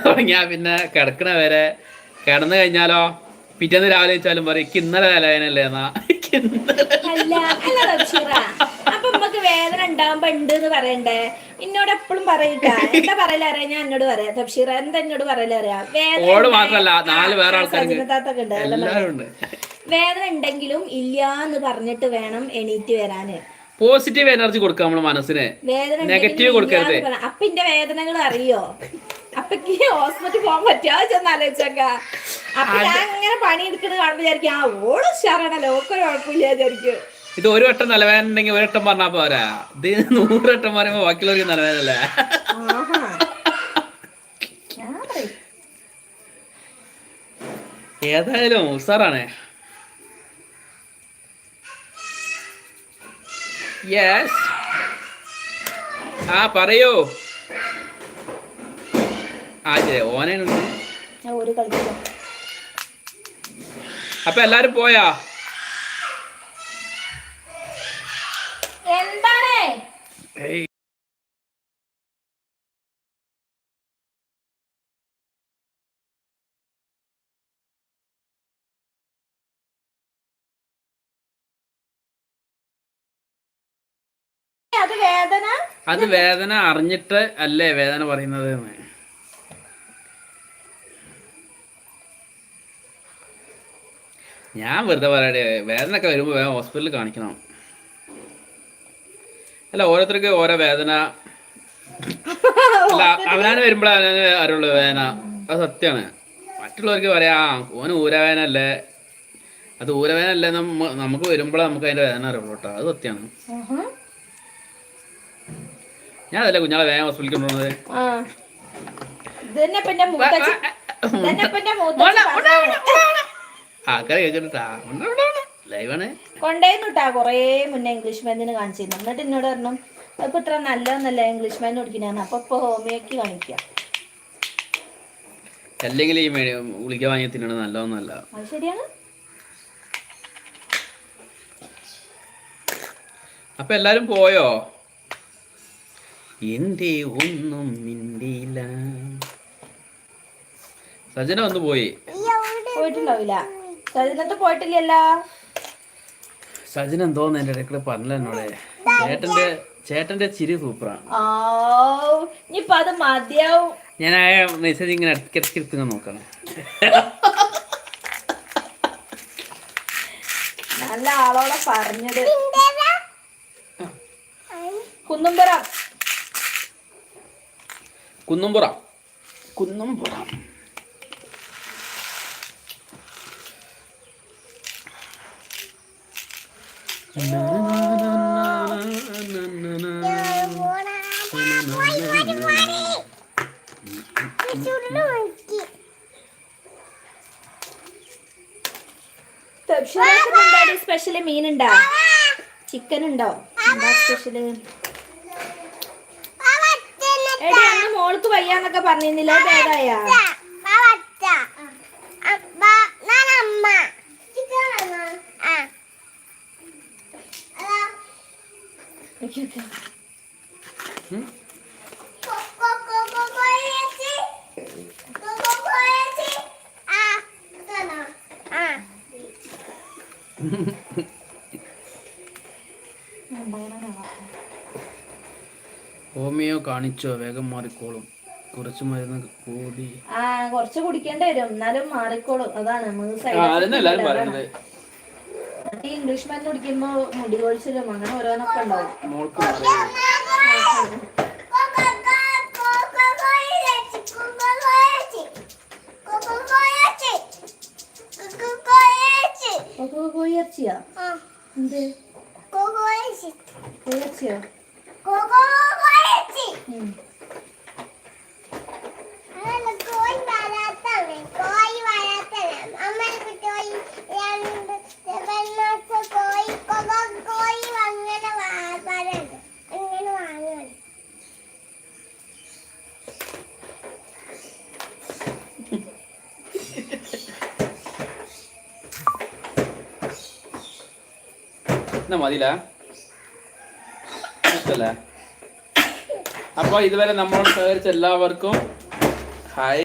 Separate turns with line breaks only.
തുടങ്ങിയാ പിന്നെ കിടക്കണ വരെ കിടന്നു കഴിഞ്ഞാലോ പിറ്റേന്ന് രാവിലെ വെച്ചാലും പറയും എനിക്ക് ഇന്നലെ തലവേനല്ലേ എന്നാ
അപ്പൊ നമ്മക്ക് വേദന ഉണ്ടാവുമ്പോ ഉണ്ട് എന്ന് പറയണ്ടേ? എന്നോട് എപ്പോഴും പറയില്ല. എന്താ പറയല അറിയാം, ഞാൻ എന്നോട് പറയാം തബ്ഷീറ, എന്താ എന്നോട് പറയല അറിയാം,
ഓട് മാത്രല്ല 4 വേറെ ആൾക്കാർക്ക്
വേദന ഉണ്ടെങ്കിലും ഇല്ല എന്ന് പറഞ്ഞിട്ട് വേണം എണീറ്റ് വരാന്.
പോസിറ്റീവ് എനർജി കൊടുക്കുക നമ്മള് മനസ്സിന്, നെഗറ്റീവ് കൊടുക്കരുത്.
അപ്പൊ ഇന്റെ വേദനകൾ അറിയോ? അപ്പൊക്ക് ഹോസ്പിറ്റലിൽ പോകാൻ പറ്റുമോ ചെന്ന് ആലോചിച്ചേക്ക. അപ്പൊ ഞാൻ ഇങ്ങനെ പണിയെടുക്കുന്നത് കാണുമ്പോ വിചാരിക്കും ആ ഓള് ഉഷാറാണല്ലോ, ഓക്കൊരു കുഴപ്പമില്ല വിചാരിക്കും.
ഇത് ഒരു വട്ടം നിലവേദന ഉണ്ടെങ്കിൽ ഒരു വട്ടം പറഞ്ഞാ പോരാ, ഇത് 100 വട്ടം പറയുമ്പോ ബാക്കിയുള്ളവർക്ക് നിലവേദനല്ലേ. ഏതായാലും ഉസാറാണ്. യെസ്, ആ പറയൂ. ആ ശരി, ഓനുണ്ട്. അപ്പൊ എല്ലാരും പോയാ?
എന്താണ്
അത് വേദന അറിഞ്ഞിട്ട് അല്ലേ വേദന പറയുന്നത്. ഞാൻ വെറുതെ പറയട്ടെ, വേദന ഒക്കെ വരുമ്പോ വേഗം ഹോസ്പിറ്റലിൽ കാണിക്കണം. അല്ല, ഓരോരുത്തർക്ക് ഓരോ വേദന അല്ല, അവനാണ് വരുമ്പോഴാണ് അറിയുള്ളൂ വേദന. അത് സത്യമാണ്. മറ്റുള്ളവർക്ക് പറയാ ഓന് ഊരവേദന അല്ലേ, അത് ഊരവേദന അല്ലേ, നമുക്ക് വരുമ്പോഴേ നമുക്ക് അതിന്റെ വേദന അറിയുള്ളൂ കേട്ടോ. അത് സത്യമാണ്. ഞാൻ അതല്ലേ കുഞ്ഞാളെ വേഗം ഹോസ്പിറ്റലിൽ കൊണ്ടുപോകുന്നത്. ആൾക്കാരെ കേൾക്കണ്ടാ ലൈവാണ്.
കൊണ്ടേന്നുട്ടാ കൊറേ മുന്നേ ഇംഗ്ലീഷ് മരുന്നിന് കാണിച്ചിരുന്നു. എന്നിട്ട് എന്നോട് പറഞ്ഞു അതിപ്പോ ഇത്ര നല്ലതൊന്നല്ല ഇംഗ്ലീഷ് മരുന്ന് കുടിക്കുന്നതാണ്, അപ്പൊ ഇപ്പൊ ഹോമിയോക്ക് കാണിക്കാം.
അല്ലെങ്കിൽ ഈ ഗുളിക വാങ്ങി തിന്നണത് നല്ലതൊന്നല്ല.
അത് ശരിയാണ്.
അപ്പൊ എല്ലാരും പോയോ? എന്റെ ഒന്നും മിണ്ടിയില്ല. സജന വന്ന് പോയി.
പോയിട്ടുണ്ടാവില്ല. സജനത്ത് പോയിട്ടില്ലല്ലോ.
സജന എന്തോന്ന് എന്റെ ഇടയ്ക്ക് പറഞ്ഞല്ലോ എന്നോടെ. ചേട്ടന്റെ ചിരി സൂപ്പറാണ്.
ഇനിയിപ്പൊ അത് മതിയാവും.
ഞാൻ ആ മെസ്സേജ് ഇങ്ങനെ ഇടയ്ക്കിടയ്ക്ക് നോക്കണം.
നല്ല ആളോടെ പറഞ്ഞത്. കുന്നുംപുറം സ്പെഷ്യല് മീനുണ്ടോ? ചിക്കൻ ഉണ്ടോ? എന്താ സ്പെഷ്യല്? എടി അന്ന് മോൾക്ക് വയ്യാന്നൊക്കെ പറഞ്ഞിരുന്നില്ല, ഭേദായ?
ഹോമിയോ കാണിച്ചോ? വേഗം മാറിക്കോളും. കുറച്ച് മരുന്ന് കൂടി
കുറച്ച് കുടിക്കേണ്ടി വരും, എന്നാലും മാറിക്കോളും. അതാണ് ഇംഗ്ലീഷ് മരുന്ന് കുടിക്കുമ്പോ മുടി കൊഴിച്ചിലും അങ്ങനെ ഓരോന്നൊക്കെ ഉണ്ടാവും. കോഴിയിറച്ചിയാ? എന്ത് കോഴിയിറച്ചിയോ?
മതില. അപ്പൊ ഇതുവരെ നമ്മൾ സഹകരിച്ച എല്ലാവർക്കും ഹായ്